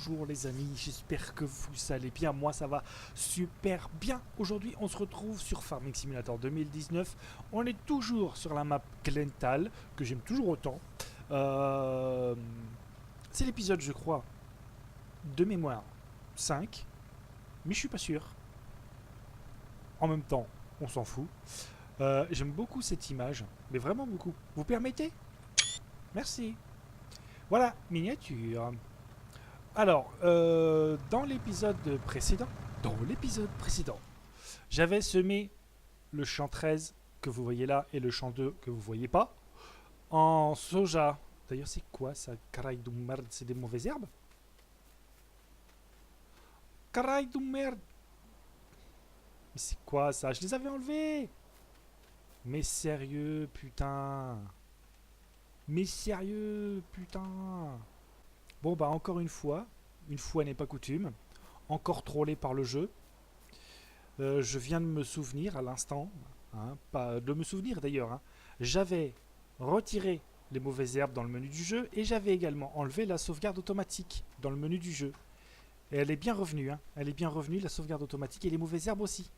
bonjour les amis, j'espère que vous allez bien, moi ça va super bien. Aujourd'hui on se retrouve sur Farming Simulator 2019, on est toujours sur la map Glental, que j'aime toujours autant. Euh, C'est l'épisode je crois, de mémoire 5, mais je suis pas sûr. En même temps, on s'en fout. J'aime beaucoup cette image, mais vraiment beaucoup. Vous permettez? Merci. Voilà, miniature. Alors, dans l'épisode précédent, j'avais semé le champ 13 que vous voyez là et le champ 2 que vous voyez pas en soja. D'ailleurs, c'est quoi ça? Caray de merde, c'est des mauvaises herbes? Caray de merde! Mais c'est quoi ça? Je les avais enlevés! Mais sérieux, putain! Mais sérieux, putain! Bon, bah, encore une fois n'est pas coutume, encore trollé par le jeu. Je viens de me souvenir à l'instant, hein, pas de me souvenir d'ailleurs, hein, j'avais retiré les mauvaises herbes dans le menu du jeu et j'avais également enlevé la sauvegarde automatique dans le menu du jeu. Et elle est bien revenue, hein, elle est bien revenue la sauvegarde automatique et les mauvaises herbes aussi.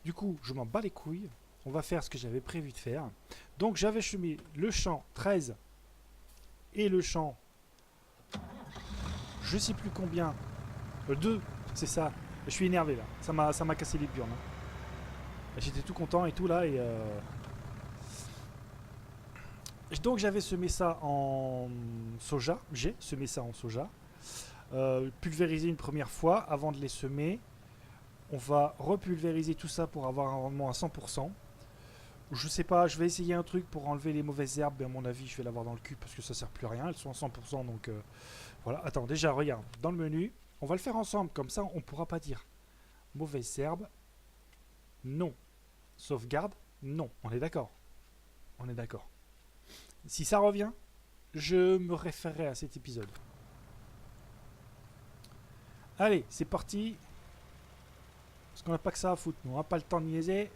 Du coup, je m'en bats les couilles, on va faire ce que j'avais prévu de faire. Donc j'avais semé le champ 13 et le champ, je sais plus combien, 2, c'est ça. Je suis énervé là, ça m'a cassé les burnes. Hein. J'étais tout content et tout là donc j'avais semé ça en soja, j'ai semé ça en soja, pulvérisé une première fois avant de les semer. On va repulvériser tout ça pour avoir un rendement à 100%. Je sais pas, je vais essayer un truc pour enlever les mauvaises herbes, mais à mon avis je vais l'avoir dans le cul parce que ça sert plus à rien, elles sont à 100% donc voilà. Attends, déjà regarde, dans le menu, on va le faire ensemble, comme ça on pourra pas dire mauvaise herbe, non. Sauvegarde, non. On est d'accord. On est d'accord. Si ça revient, je me référerai à cet épisode. Allez, c'est parti. Parce qu'on n'a pas que ça à foutre, nous. On n'a pas le temps de niaiser.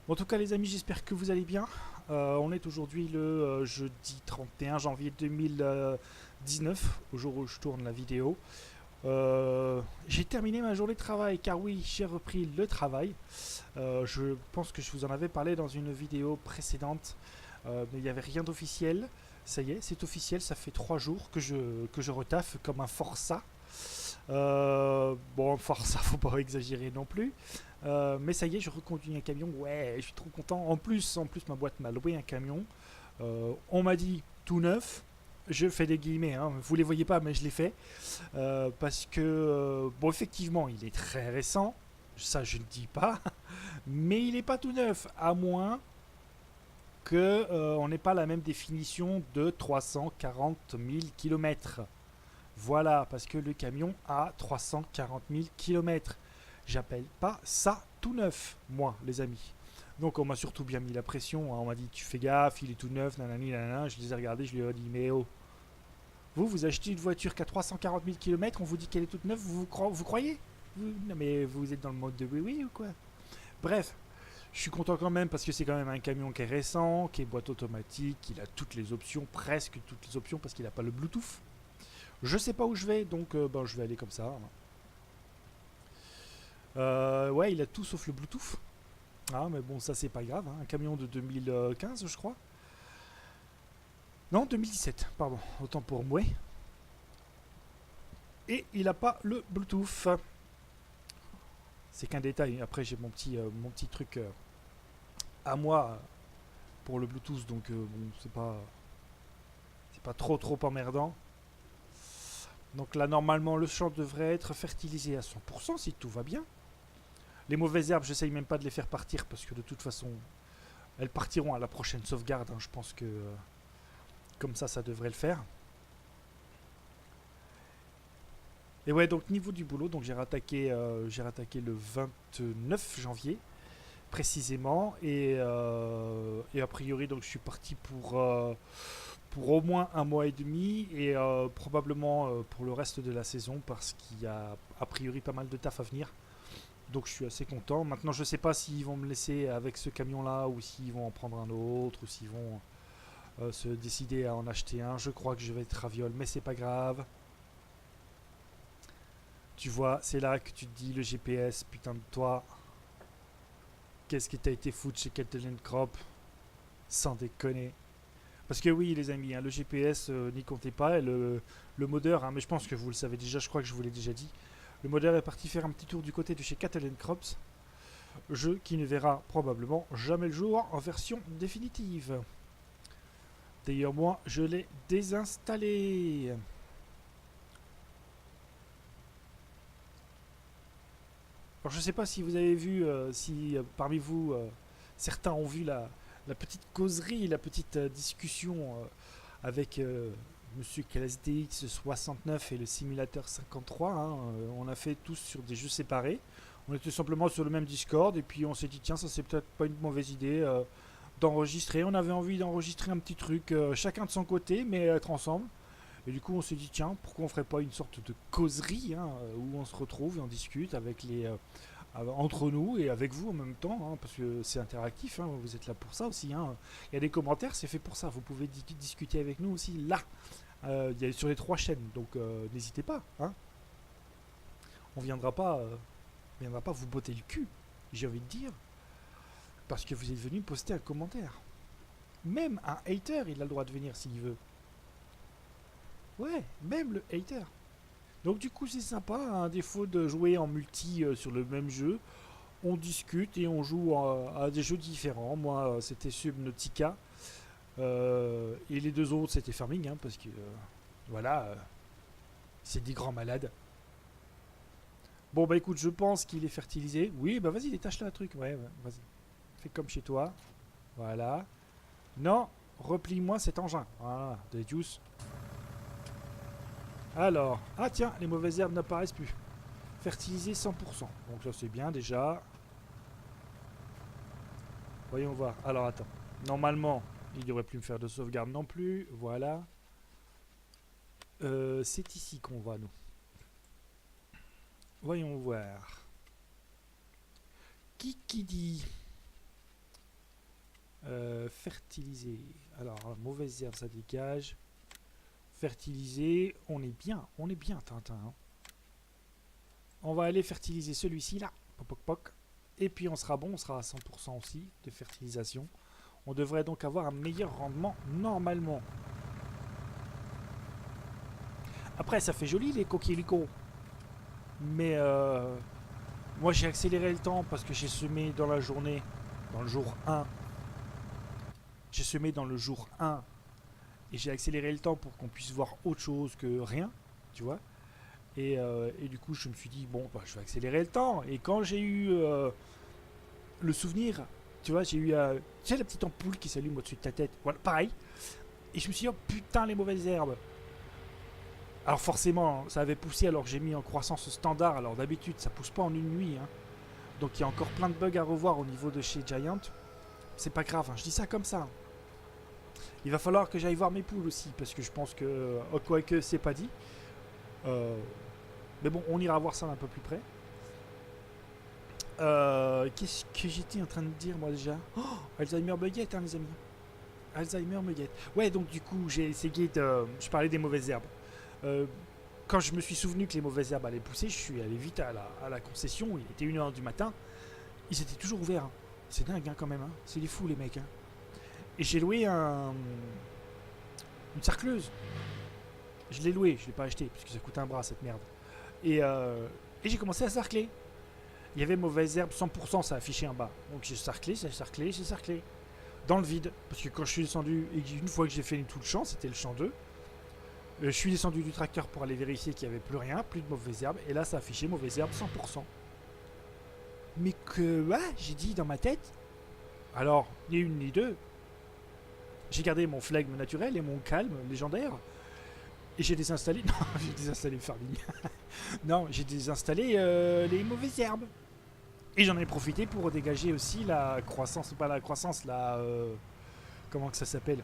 Bon, en tout cas, les amis, j'espère que vous allez bien. On est aujourd'hui le jeudi 31 janvier 2019, au jour où je tourne la vidéo. J'ai terminé ma journée de travail, car oui, j'ai repris le travail. Je pense que je vous en avais parlé dans une vidéo précédente, mais il n'y avait rien d'officiel. Ça y est, c'est officiel, ça fait 3 jours que je retaffe comme un forçat. Bon, forçat, faut pas exagérer non plus. Mais ça y est, je reconduis un camion, ouais, je suis trop content. En plus ma boîte m'a loué un camion. On m'a dit tout neuf. Je fais des guillemets, hein, vous les voyez pas, mais je les fais. Parce que, bon, effectivement, il est très récent, ça je ne dis pas, mais il n'est pas tout neuf, à moins que on n'ait pas la même définition de 340 000 km. Voilà, parce que le camion a 340 000 km. J'appelle pas ça tout neuf, moi, les amis. Donc on m'a surtout bien mis la pression, hein. On m'a dit tu fais gaffe, il est tout neuf, nanani, nanana. Je les ai regardés, je lui ai dit mais oh, vous achetez une voiture qui a 340 000 km, on vous dit qu'elle est toute neuve, vous croyez Non mais vous êtes dans le mode de oui oui ou quoi? Bref, je suis content quand même parce que c'est quand même un camion qui est récent, qui est boîte automatique, il a toutes les options, presque toutes les options parce qu'il n'a pas le Bluetooth. Je sais pas où je vais, donc ben, je vais aller comme ça. Ouais, il a tout sauf le Bluetooth. Ah mais bon, ça c'est pas grave, hein. Un camion de 2015 je crois. Non, 2017, pardon, autant pour moi. Et il n'a pas le Bluetooth. C'est qu'un détail. Après, j'ai mon petit truc à moi pour le Bluetooth, donc bon, c'est pas trop emmerdant. Donc là, normalement, le champ devrait être fertilisé à 100% si tout va bien. Les mauvaises herbes, j'essaye même pas de les faire partir parce que de toute façon, elles partiront à la prochaine sauvegarde. Hein. Je pense que comme ça devrait le faire. Et ouais, donc niveau du boulot, donc j'ai rattaqué le 29 janvier précisément et a priori donc je suis parti pour au moins un mois et demi et probablement pour le reste de la saison parce qu'il y a a priori pas mal de taf à venir. Donc je suis assez content. Maintenant je sais pas s'ils vont me laisser avec ce camion là ou s'ils vont en prendre un autre ou s'ils vont se décider à en acheter un. Je crois que je vais être raviole, mais c'est pas grave. Tu vois, c'est là que tu te dis le GPS, putain de toi. Qu'est-ce que t'as été foutre chez Kettelenkrop? Sans déconner. Parce que oui, les amis, hein, le GPS, n'y comptez pas. Et le modeur, hein, mais je pense que vous le savez déjà, je crois que je vous l'ai déjà dit. Le modeur est parti faire un petit tour du côté de chez Kettelenkrop. Jeu qui ne verra probablement jamais le jour en version définitive. D'ailleurs, moi, je l'ai désinstallé. Alors, je ne sais pas si vous avez vu, si parmi vous, certains ont vu la petite causerie, la petite discussion avec Monsieur KLSDX 69 et le simulateur 53. Hein, on a fait tous sur des jeux séparés. On était simplement sur le même Discord et puis on s'est dit tiens, ça c'est peut-être pas une mauvaise idée d'enregistrer. On avait envie d'enregistrer un petit truc chacun de son côté mais être ensemble. Et du coup on s'est dit tiens, pourquoi on ferait pas une sorte de causerie hein, où on se retrouve et on discute avec les entre nous et avec vous en même temps hein, parce que c'est interactif, hein, vous êtes là pour ça aussi. Hein. Il y a des commentaires, c'est fait pour ça. Vous pouvez discuter avec nous aussi là. Il y a sur les 3 chaînes, donc n'hésitez pas. Hein. On viendra pas vous botter le cul, j'ai envie de dire, parce que vous êtes venu poster un commentaire. Même un hater, il a le droit de venir s'il veut. Ouais, même le hater. Donc du coup c'est sympa, à défaut de jouer en multi sur le même jeu, on discute et on joue à des jeux différents. Moi c'était Subnautica et les 2 autres c'était Farming hein, parce que voilà, c'est des grands malades. Bon bah écoute, je pense qu'il est fertilisé. Oui bah vas-y, détache là un truc. Ouais, vas-y. Fais comme chez toi. Voilà. Non, replie-moi cet engin. Voilà, de juice. Alors, ah tiens, les mauvaises herbes n'apparaissent plus. Fertilisé 100%. Donc ça c'est bien déjà. Voyons voir. Alors attends. Normalement, il ne devrait plus me faire de sauvegarde non plus. Voilà. C'est ici qu'on va nous. Voyons voir. Qui dit fertiliser. Alors, mauvaise herbe, ça dégage. Fertiliser, on est bien, Tintin. Hein. On va aller fertiliser celui-ci là. Poc, poc, poc. Et puis on sera bon, on sera à 100% aussi de fertilisation. On devrait donc avoir un meilleur rendement normalement. Après, ça fait joli les coquelicots. Mais moi j'ai accéléré le temps parce que j'ai semé dans la journée, dans le jour 1. J'ai semé dans le jour 1 et j'ai accéléré le temps pour qu'on puisse voir autre chose que rien, tu vois. Et du coup je me suis dit bon bah, je vais accélérer le temps. Et quand j'ai eu le souvenir, tu vois, j'ai eu tu sais la petite ampoule qui s'allume au-dessus de ta tête, voilà, pareil. Et je me suis dit oh putain les mauvaises herbes. Alors forcément, ça avait poussé alors que j'ai mis en croissance standard. Alors d'habitude, ça pousse pas en une nuit. Hein. Donc il y a encore plein de bugs à revoir au niveau de chez Giant. C'est pas grave, hein, je dis ça comme ça. Il va falloir que j'aille voir mes poules aussi, parce que je pense que, quoique c'est pas dit. Mais bon, on ira voir ça d'un peu plus près. Qu'est-ce que j'étais en train de dire moi déjà? Oh, Alzheimer me guette, hein, les amis. Alzheimer me guette. Ouais, donc du coup, j'ai essayé de... Je parlais des mauvaises herbes. Quand je me suis souvenu que les mauvaises herbes allaient pousser, je suis allé vite à la concession. Il était 1h du matin. Ils étaient toujours ouverts. Hein. C'est dingue hein, quand même. Hein. C'est des fous les mecs. Hein. Et j'ai loué une sarcleuse. Je l'ai loué, je l'ai pas acheté parce que ça coûte un bras cette merde. Et j'ai commencé à sarcler. Il y avait mauvaises herbes 100%, ça affichait en bas. Donc j'ai sarclé. Dans le vide. Parce que quand je suis descendu, et une fois que j'ai fait tout le champ, c'était le champ 2. Je suis descendu du tracteur pour aller vérifier qu'il n'y avait plus rien, plus de mauvaises herbes. Et là, ça affichait mauvaises herbes 100%. Mais que, ouais, j'ai dit dans ma tête. Alors, ni une ni deux. J'ai gardé mon flegme naturel et mon calme légendaire. Et j'ai désinstallé... Non, j'ai désinstallé le farming. Non, j'ai désinstallé les mauvaises herbes. Et j'en ai profité pour dégager aussi la croissance. Pas la croissance, la... comment que ça s'appelle?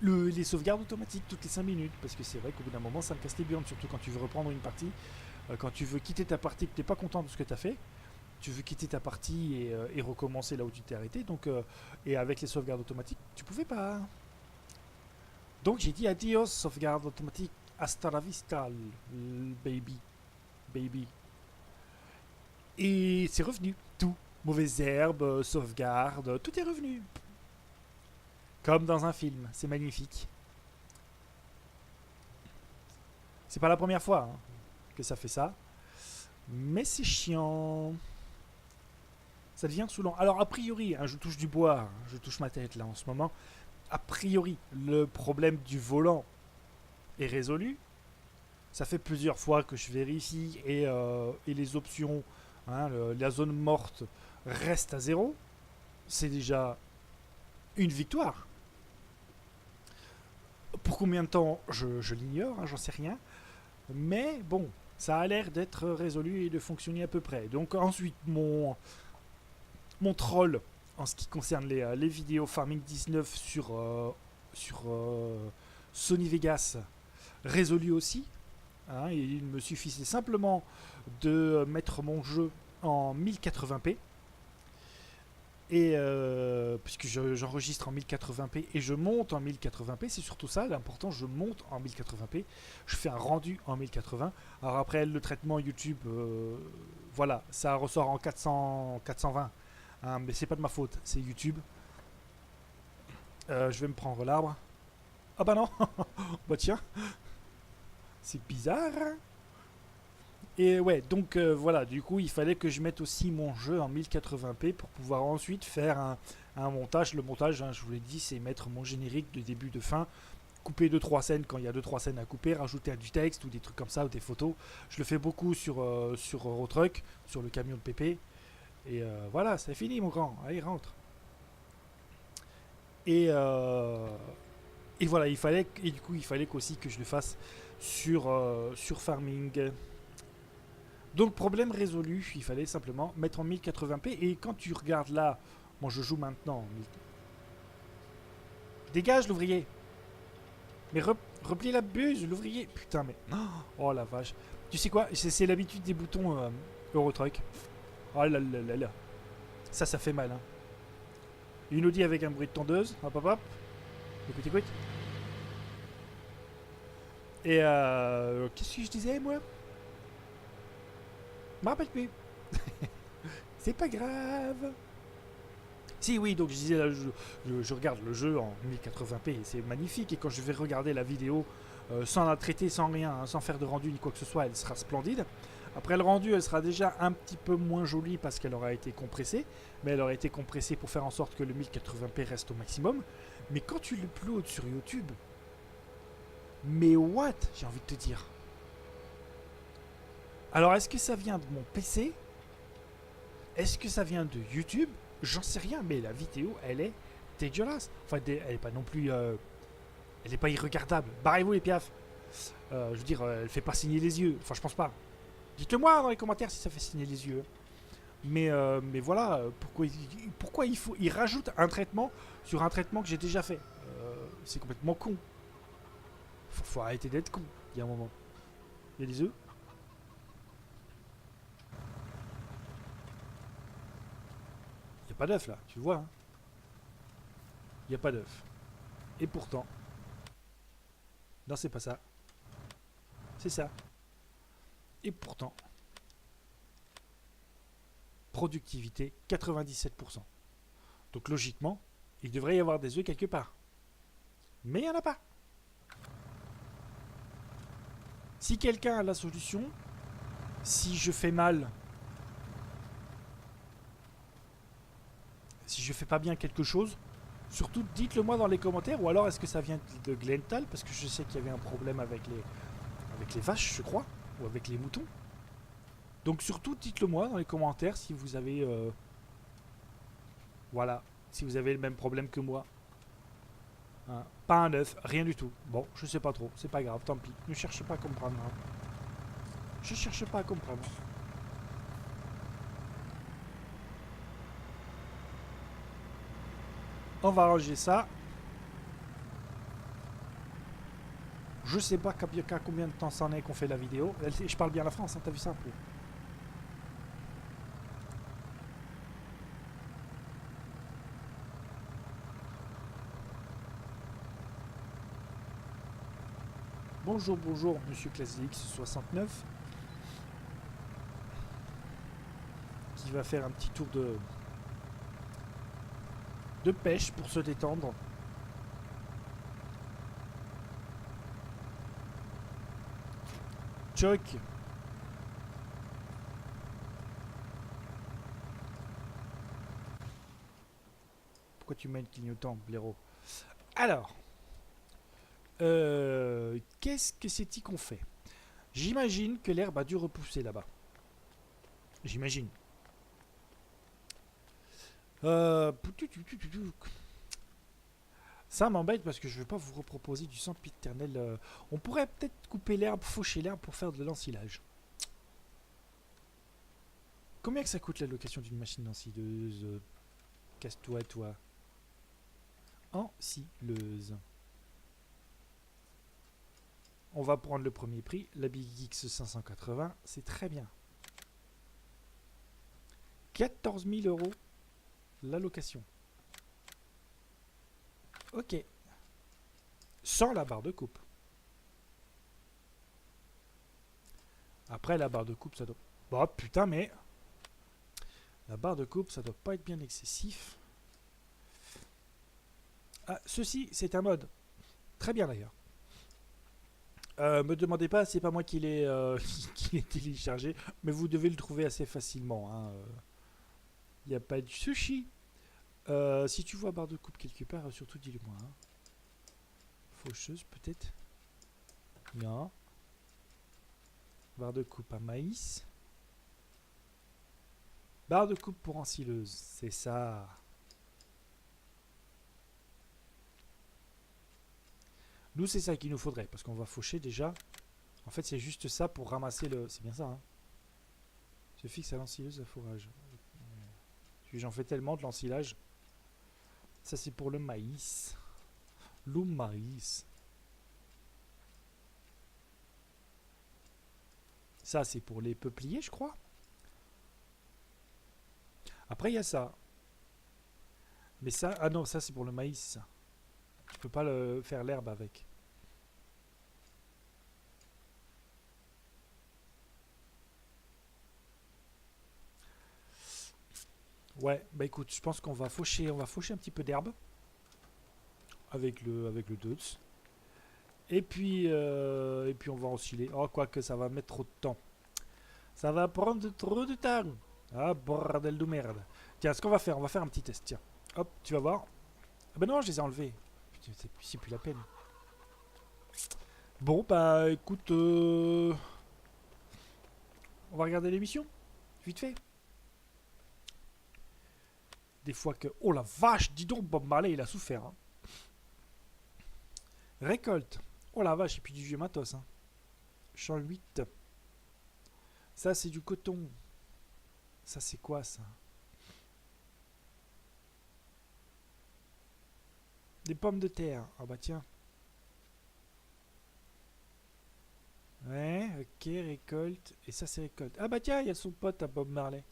Les sauvegardes automatiques toutes les 5 minutes. Parce que c'est vrai qu'au bout d'un moment, ça me casse les burnes. Surtout quand tu veux reprendre une partie. Quand tu veux quitter ta partie, que tu n'es pas content de ce que tu as fait. Tu veux quitter ta partie et recommencer là où tu t'es arrêté. Donc, et avec les sauvegardes automatiques, Tu pouvais pas. Donc j'ai dit adios, sauvegarde automatique. Hasta la vista, baby. Baby. Et c'est revenu. Tout. Mauvaises herbes, sauvegarde, tout est revenu. Comme dans un film. C'est magnifique. C'est pas la première fois hein, que ça fait ça. Mais c'est chiant. Ça devient saoulant. Alors, a priori, hein, je touche du bois. Hein, je touche ma tête là en ce moment. A priori, le problème du volant est résolu. Ça fait plusieurs fois que je vérifie et les options, hein, la zone morte reste à zéro. C'est déjà une victoire. Pour combien de temps, je l'ignore, hein, j'en sais rien. Mais bon, ça a l'air d'être résolu et de fonctionner à peu près. Donc ensuite, mon troll en ce qui concerne les vidéos Farming 19 sur Sony Vegas résolu aussi. Hein, il me suffisait simplement de mettre mon jeu en 1080p. Et puisque j'enregistre en 1080p et je monte en 1080p, c'est surtout ça l'important, je monte en 1080p, je fais un rendu en 1080. Alors après le traitement YouTube, voilà, ça ressort en 420, hein, mais c'est pas de ma faute, c'est YouTube. Je vais me prendre l'arbre. Ah bah non, bah tiens, c'est bizarre. Et ouais, donc voilà, du coup il fallait que je mette aussi mon jeu en 1080p pour pouvoir ensuite faire un montage. Le montage, hein, je vous l'ai dit, c'est mettre mon générique de début de fin, couper 2-3 scènes quand il y a 2-3 scènes à couper, rajouter du texte ou des trucs comme ça ou des photos. Je le fais beaucoup sur Eurotruck, sur le camion de Pépé. Et voilà, c'est fini mon grand, allez rentre. Et, et voilà, et du coup il fallait aussi que je le fasse sur Farming. Donc problème résolu, il fallait simplement mettre en 1080p et quand tu regardes là, moi je joue maintenant en 1000... Dégage l'ouvrier. Mais replie la buse l'ouvrier. Putain mais... Oh la vache. Tu sais quoi, c'est l'habitude des boutons Eurotruck. Oh là là là là. Ça fait mal hein. Une Audi avec un bruit de tondeuse. Hop hop hop. Écoute écoute. Et qu'est-ce que je disais moi? Je me rappelle plus. C'est pas grave. Si oui, donc je disais là, je regarde le jeu en 1080p et c'est magnifique. Et quand je vais regarder la vidéo sans la traiter, sans rien, hein, sans faire de rendu ni quoi que ce soit, elle sera splendide. Après le rendu, elle sera déjà un petit peu moins jolie parce qu'elle aura été compressée. Mais elle aura été compressée pour faire en sorte que le 1080p reste au maximum. Mais quand tu l'uploads sur YouTube, mais what? J'ai envie de te dire. Alors, est-ce que ça vient de mon PC? Est-ce que ça vient de YouTube? J'en sais rien, mais la vidéo, elle est dégueulasse. Enfin, elle est pas non plus... elle est pas irregardable. Barrez-vous les piafs. Je veux dire, elle fait pas signer les yeux. Enfin, je pense pas. Dites-le-moi dans les commentaires si ça fait signer les yeux. Mais voilà, pourquoi il rajoute un traitement sur un traitement que j'ai déjà fait? C'est complètement con. Faut arrêter d'être con, il y a un moment. Il y a des œufs? Il n'y a pas d'œuf là, tu le vois. Hein, il n'y a pas d'œuf. Et pourtant, non, c'est pas ça. C'est ça. Et pourtant, productivité 97%. Donc logiquement, il devrait y avoir des œufs quelque part. Mais il n'y en a pas. Si quelqu'un a la solution, si je fais mal, si je fais pas bien quelque chose, surtout dites-le moi dans les commentaires, ou alors est-ce que ça vient de Glental, parce que je sais qu'il y avait un problème avec les vaches, je crois, ou avec les moutons. Donc surtout dites-le moi dans les commentaires si vous avez voilà, si vous avez le même problème que moi. Hein, pas un œuf, rien du tout. Bon, je sais pas trop, c'est pas grave, tant pis. Ne cherchez pas à comprendre. Hein. Je cherche pas à comprendre. On va ranger ça. Je sais pas combien de temps ça en est qu'on fait la vidéo. Je parle bien la France, hein, t'as vu ça un peu. Bonjour, bonjour, monsieur ClassX69. Qui va faire un petit tour de pêche pour se détendre. Choc. Pourquoi tu mets le clignotant, blaireau? Alors, qu'est-ce que c'est-il qu'on fait? J'imagine que l'herbe a dû repousser là-bas. J'imagine. Ça m'embête parce que je ne vais pas vous reproposer du sempiternel. On pourrait peut-être couper l'herbe, faucher l'herbe pour faire de l'ensilage. Combien que ça coûte la location d'une machine d'ensileuse? Casse-toi, toi. Ensileuse. On va prendre le premier prix, la Big X 580, c'est très bien. 14 000 € la location. Ok. Sans la barre de coupe. Après, la barre de coupe, ça doit... Oh putain, mais... La barre de coupe, ça doit pas être bien excessif. Ah, ceci, c'est un mode. Très bien, d'ailleurs. Me demandez pas, c'est pas moi qui l'ai téléchargé, mais vous devez le trouver assez facilement. Il n'y a pas de sushi. Si tu vois barre de coupe quelque part, surtout dis-le moi. Hein. Faucheuse peut-être. Non. Barre de coupe à maïs. Barre de coupe pour ensileuse, c'est ça. Nous, c'est ça qu'il nous faudrait, parce qu'on va faucher déjà. En fait, c'est juste ça pour ramasser le... C'est bien ça, hein. Se fixe à l'ensileuse à fourrage. J'en fais tellement de l'ensilage. Ça, c'est pour le maïs. Le maïs. Ça, c'est pour les peupliers, je crois. Après, il y a ça. Mais ça... Ah non, ça, c'est pour le maïs, ça. Je peux pas le faire l'herbe avec. Ouais, bah écoute, je pense qu'on va faucher un petit peu d'herbe avec le Deutz. Et puis on va osciller. Oh, quoique ça va mettre trop de temps. Ça va prendre trop de temps. Ah, bordel de merde. Tiens, ce qu'on va faire, on va faire un petit test. Tiens, hop, tu vas voir. Ah ben non, je les ai enlevés. Putain, c'est plus la peine. Bon, bah écoute, on va regarder l'émission, vite fait. Des fois que... Oh la vache, dis donc, Bob Marley, il a souffert. Hein. Récolte. Oh la vache, et puis du vieux matos. Hein. Champ 8. Ça, c'est du coton. Ça, c'est quoi, ça? Des pommes de terre. Ah bah tiens. Ouais, ok, récolte. Et ça, c'est récolte. Ah bah tiens, il y a son pote à Bob Marley.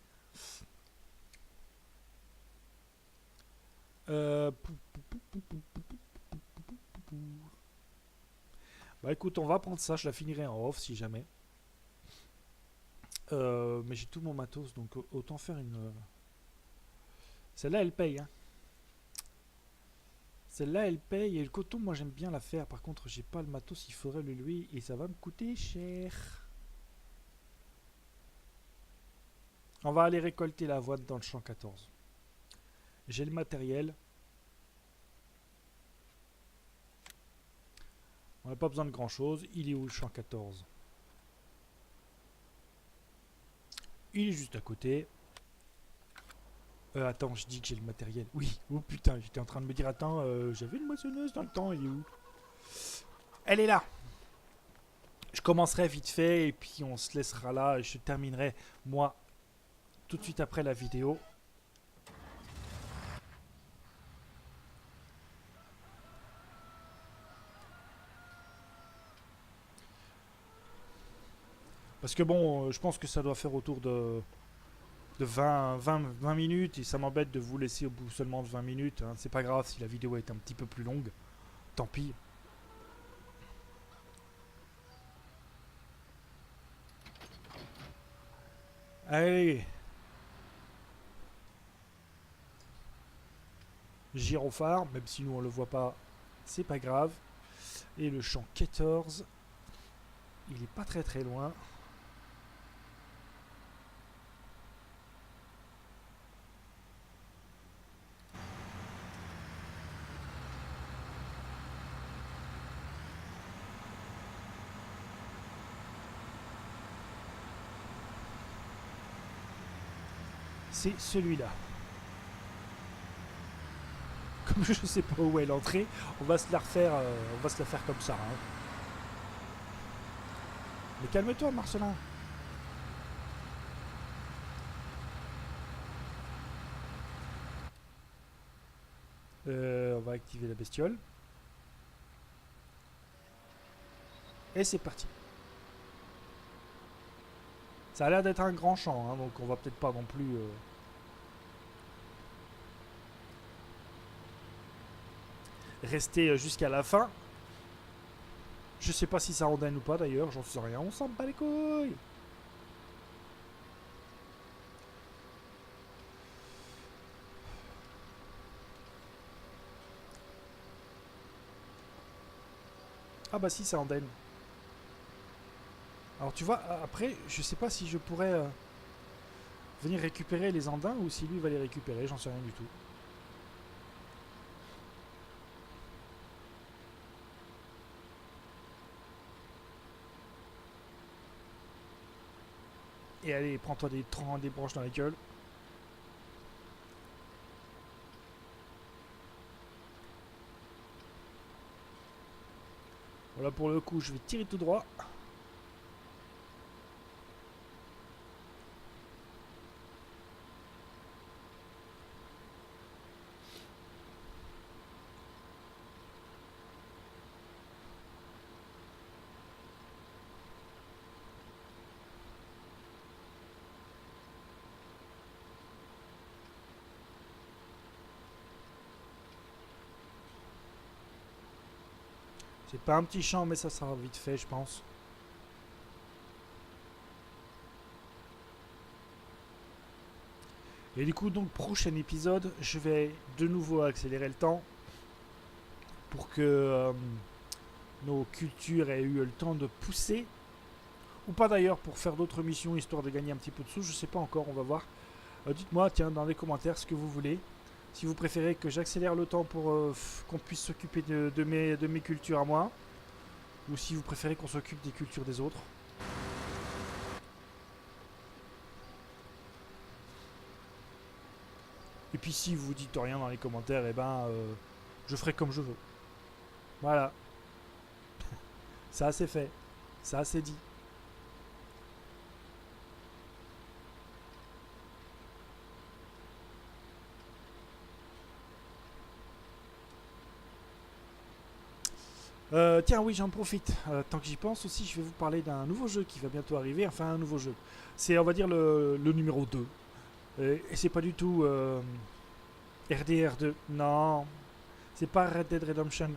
Bah écoute, on va prendre ça. Je la finirai en off si jamais. Mais j'ai tout mon matos, donc autant faire une... Celle-là, elle paye. Hein. Celle-là, elle paye. Et le coton, moi, j'aime bien la faire. Par contre, j'ai pas le matos, il faudrait le louer. Et ça va me coûter cher. On va aller récolter l'avoine dans le champ 14. J'ai le matériel. On n'a pas besoin de grand chose. Il est où le champ 14? Il est juste à côté. Attends, je dis que j'ai le matériel. Oui, oh putain, j'étais en train de me dire, attends, j'avais une moissonneuse dans le temps, elle est où? Elle est là. Je commencerai vite fait et puis on se laissera là et je terminerai, moi, tout de suite après la vidéo. Parce que bon, je pense que ça doit faire autour de 20 minutes et ça m'embête de vous laisser au bout seulement de 20 minutes. Hein. C'est pas grave si la vidéo est un petit peu plus longue. Tant pis. Allez. Gyrophare, même si nous on le voit pas, c'est pas grave. Et le champ 14, il est pas très très loin. C'est celui-là. Comme je sais pas où est l'entrée, on va se la refaire, on va se la faire comme ça. Hein. Mais calme-toi, Marcelin. On va activer la bestiole. Et c'est parti. Ça a l'air d'être un grand champ, hein, donc on va peut-être pas non plus... rester jusqu'à la fin. Je sais pas si ça rondine ou pas d'ailleurs, j'en sais rien, on s'en bat les couilles. Ah bah si, ça rondine. Alors tu vois, après, je sais pas si je pourrais venir récupérer les andins ou si lui va les récupérer, j'en sais rien du tout. Et allez, prends-toi des branches dans la gueule. Voilà, pour le coup, je vais tirer tout droit. C'est pas un petit champ, mais ça sera vite fait, je pense. Et du coup, donc, prochain épisode, je vais de nouveau accélérer le temps pour que nos cultures aient eu le temps de pousser. Ou pas d'ailleurs, pour faire d'autres missions, histoire de gagner un petit peu de sous, je sais pas encore, on va voir. Dites-moi, tiens, dans les commentaires, ce que vous voulez. Si vous préférez que j'accélère le temps pour qu'on puisse s'occuper de mes cultures à moi. Ou si vous préférez qu'on s'occupe des cultures des autres. Et puis si vous dites rien dans les commentaires, eh ben, je ferai comme je veux. Voilà. Ça c'est fait. Ça c'est dit. Tiens, oui, j'en profite. Tant que j'y pense aussi, je vais vous parler d'un nouveau jeu qui va bientôt arriver. Enfin, un nouveau jeu. C'est, on va dire, le numéro 2. Et c'est pas du tout RDR2. Non, c'est pas Red Dead Redemption.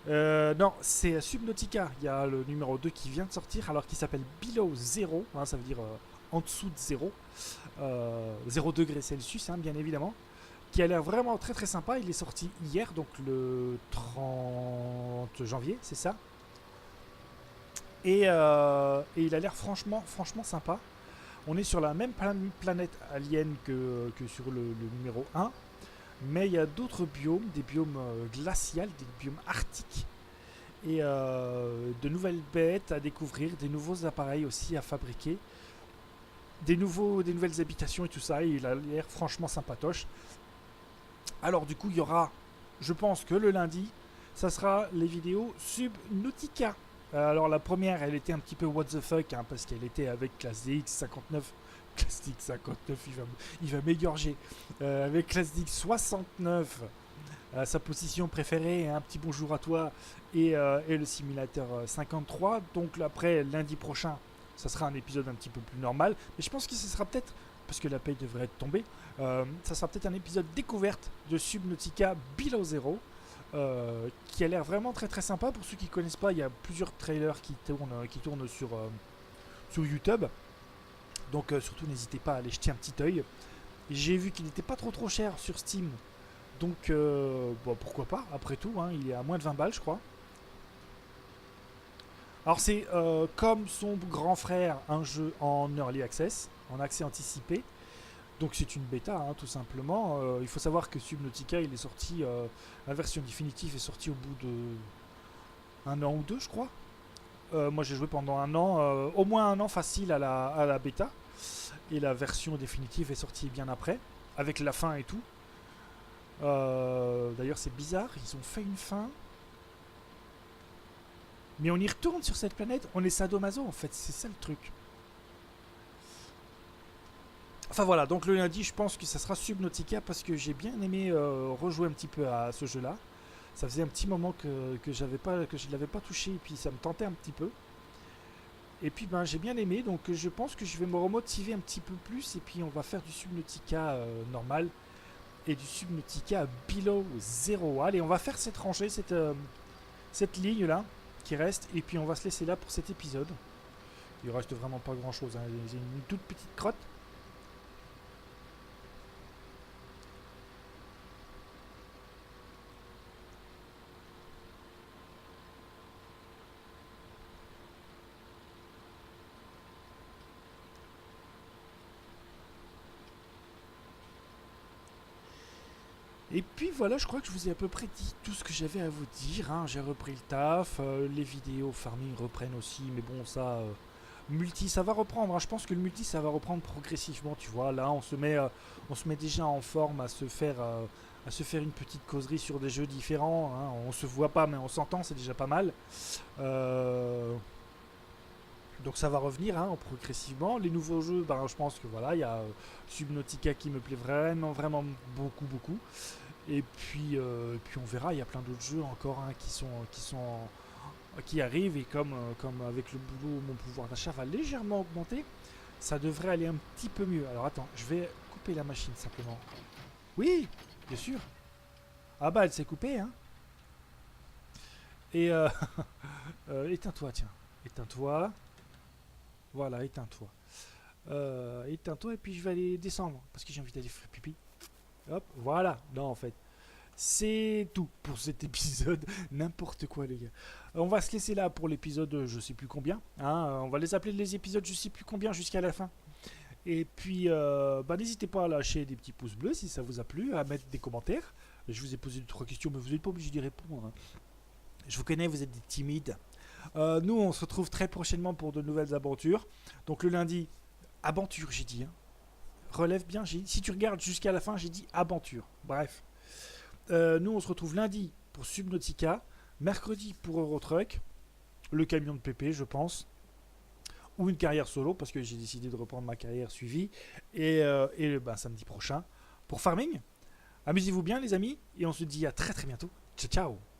Non, c'est Subnautica. Il y a le numéro 2 qui vient de sortir, alors qu'il s'appelle Below Zero. Hein, ça veut dire en dessous de 0. 0 degré Celsius, hein, bien évidemment. Qui a l'air vraiment très très sympa. Il est sorti hier, donc le 30 janvier, c'est ça. Et il a l'air franchement sympa. On est sur la même planète alien que sur le numéro 1. Mais il y a d'autres biomes, des biomes glaciales, des biomes arctiques. Et de nouvelles bêtes à découvrir, des nouveaux appareils aussi à fabriquer. Des nouvelles habitations et tout ça. Et il a l'air franchement sympatoche. Alors du coup, il y aura, je pense que le lundi, ça sera les vidéos Subnautica. Alors la première, elle était un petit peu what the fuck, hein, parce qu'elle était avec classe DX59. Classe DX59, il va m'égorger. Avec classe DX69, sa position préférée, un petit bonjour à toi, et le simulateur 53. Donc après, lundi prochain, ça sera un épisode un petit peu plus normal. Mais je pense que ce sera peut-être, parce que la paye devrait être tombée, ça sera peut-être un épisode découverte de Subnautica Below Zero, qui a l'air vraiment très très sympa. Pour ceux qui ne connaissent pas, il y a plusieurs trailers qui tournent sur YouTube. Donc surtout n'hésitez pas à aller jeter un petit œil. J'ai vu qu'il n'était pas trop cher sur Steam. Donc bon, pourquoi pas, après tout, hein, il est à moins de 20 balles je crois. Alors c'est comme son grand frère, un jeu en early access, en accès anticipé. Donc c'est une bêta, hein, tout simplement. Il faut savoir que Subnautica, il est sorti, la version définitive est sortie au bout de un an ou deux, je crois. Moi j'ai joué pendant un an, au moins un an facile à la bêta. Et la version définitive est sortie bien après, avec la fin et tout. D'ailleurs c'est bizarre, ils ont fait une fin. Mais on y retourne sur cette planète, on est sadomaso en fait, c'est ça le truc. Enfin voilà, donc le lundi, je pense que ça sera Subnautica parce que j'ai bien aimé rejouer un petit peu à ce jeu-là. Ça faisait un petit moment que je ne l'avais pas touché et puis ça me tentait un petit peu. Et puis ben j'ai bien aimé, donc je pense que je vais me remotiver un petit peu plus et puis on va faire du Subnautica normal et du Subnautica Below Zero. Allez, on va faire cette rangée, cette ligne là qui reste et puis on va se laisser là pour cet épisode. Il reste vraiment pas grand chose, hein. J'ai une toute petite crotte. Et puis voilà, je crois que je vous ai à peu près dit tout ce que j'avais à vous dire, hein. J'ai repris le taf, les vidéos farming reprennent aussi, mais bon ça, multi ça va reprendre, hein. Je pense que le multi ça va reprendre progressivement, tu vois. Là on se met déjà en forme à se faire une petite causerie sur des jeux différents, hein. On se voit pas mais on s'entend, c'est déjà pas mal. Euh, donc ça va revenir, hein, progressivement. Les nouveaux jeux, ben, je pense que voilà, il y a Subnautica qui me plaît vraiment beaucoup. Et puis on verra, il y a plein d'autres jeux encore, hein, qui arrivent et comme avec le boulot, mon pouvoir d'achat va légèrement augmenter, ça devrait aller un petit peu mieux. Alors attends, je vais couper la machine simplement. Oui, bien sûr. Ah bah elle s'est coupée, hein. Et éteins-toi, tiens. Éteins-toi. Voilà, éteins-toi. Éteins-toi et puis je vais aller descendre parce que j'ai envie d'aller faire pipi. Hop, voilà. Non, en fait, c'est tout pour cet épisode. N'importe quoi, les gars. On va se laisser là pour l'épisode je sais plus combien, hein. On va les appeler les épisodes je sais plus combien jusqu'à la fin. Et puis, bah, n'hésitez pas à lâcher des petits pouces bleus si ça vous a plu, à mettre des commentaires. Je vous ai posé 2-3 questions, mais vous n'êtes pas obligé d'y répondre, hein. Je vous connais, vous êtes des timides. Nous, on se retrouve très prochainement pour de nouvelles aventures. Donc le lundi, aventure, j'ai dit, hein. Relève bien, si tu regardes jusqu'à la fin, j'ai dit aventure. Bref. Nous, on se retrouve lundi pour Subnautica, mercredi pour Eurotruck, le camion de Pépé, je pense, ou une carrière solo, parce que j'ai décidé de reprendre ma carrière suivie, et ben, samedi prochain pour Farming. Amusez-vous bien, les amis, et on se dit à très bientôt. Ciao, ciao.